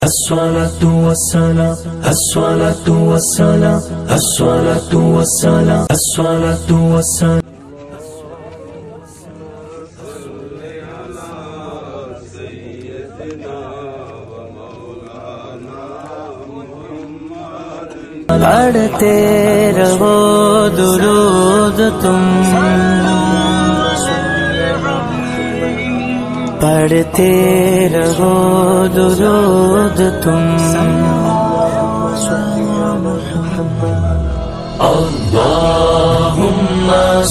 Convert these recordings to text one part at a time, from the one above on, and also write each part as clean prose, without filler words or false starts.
الصلاة والسلام الصلاة والسلام الصلاة والسلام الصلاة والسلام پڑھتے رہو درود تم پڑھتے رہو درود تم اللہم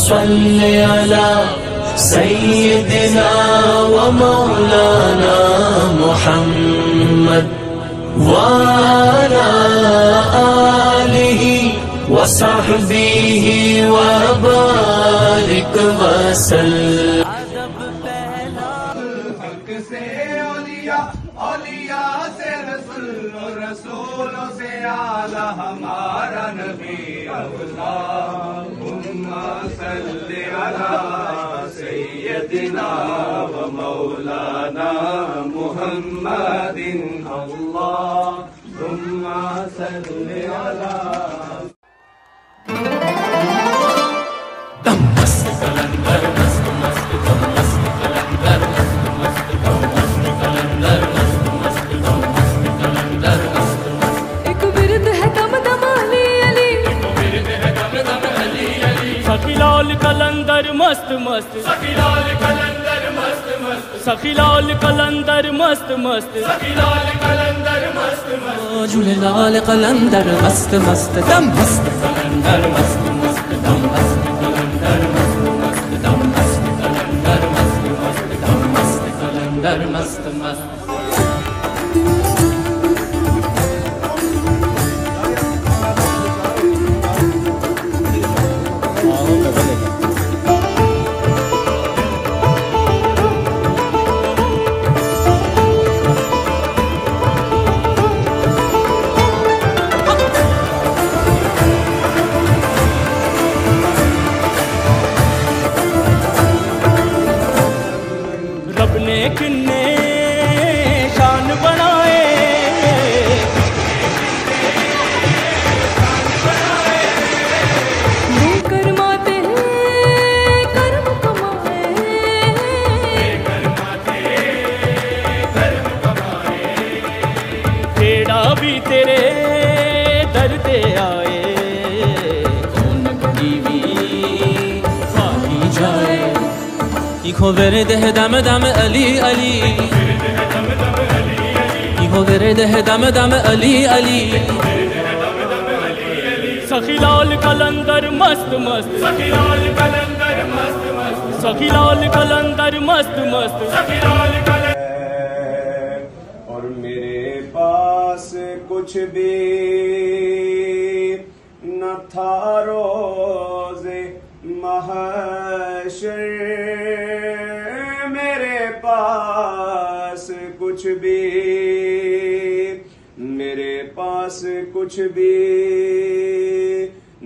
صل علی سیدنا و مولانا محمد وعلى آلہ وصحبہ وبارک وسلم. اولیاء سے رسول و رسولوں سے اعلیٰ ہمارا نبی. اللہم صلی علی سیدنا و مولانا محمد. اللہم صلی علی سخی لال کلندر مست مست سخی لال کلندر مست مست سخی لال کلندر مست مست سخی لال کلندر مست مست جھولے لال قلندر مست مست دم مست قلندر مست مست دم مست قلندر مست مست دم مست قلندر مست مست دم مست قلندر مست مست. رب نے کنے شان بنائے کرماتے کرم کمائے تیڑا بھی تیرے در دے آئے کون بیوی خالی جائے. ایکھو ورد ہے دم دم علی علی ایکھو ورد ہے دم دم علی علی. سخی لال کلندر مست مست سخی لال کلندر مست مست سخی لال کلندر مست مست سخی لال کلندر. اور میرے پاس کچھ بھی نہ تھا روز محشر. میرے پاس کچھ بھی میرے پاس کچھ بھی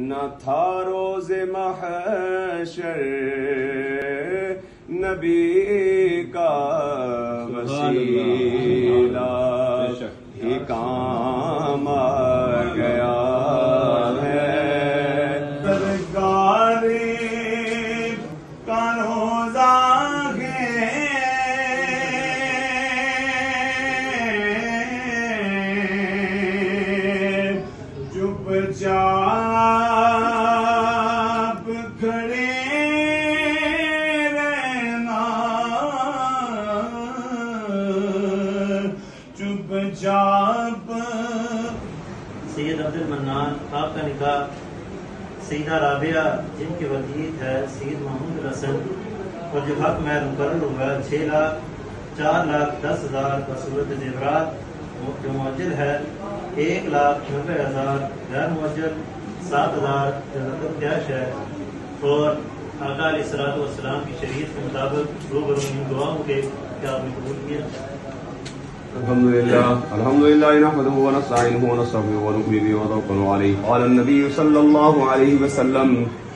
نہ تھا روز محشر. نبی کا وسیلہ ہی کام آ گیا ہے. سرکاری کا روزہ ہے چپ چاپ کھڑے رہنا چپ چاپ. سید عبد المنان آپ کا نکاح سیدہ رابعہ جن کی ولیت ہے سید محمود رسن اور جو حق مہر مقرر ہوا 6,04,10,000 بصورت زیورات جو موجل ہے 1,90,000 غیر موجل 7,000 جو نقد کیش ہے. اور آقا علیہ الصلوۃ والسلام کی شریعت کے مطابق روبرو ان دعاؤں کے کیا آپ نے قبول کیا. الحمد لله نحمده ونستعينه ونستغفره ونؤمن به ونتوكل عليه. قال النبي صلى الله عليه وسلم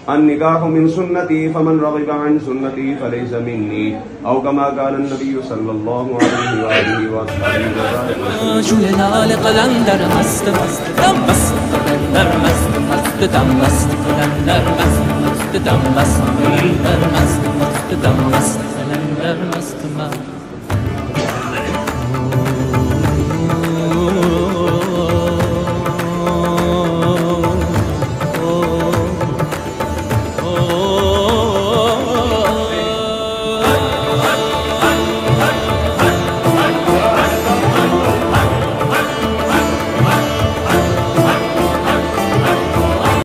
النكاح من سنتي فمن رغب عن سنتي فليس مني أو كما قال النبي صلى الله عليه وآله وسلم. جولال قلندر مست مست دم مست قلندر مست مست دم مست قلندر مست مست دم مست قلندر مست مست دم مست قلندر مست مست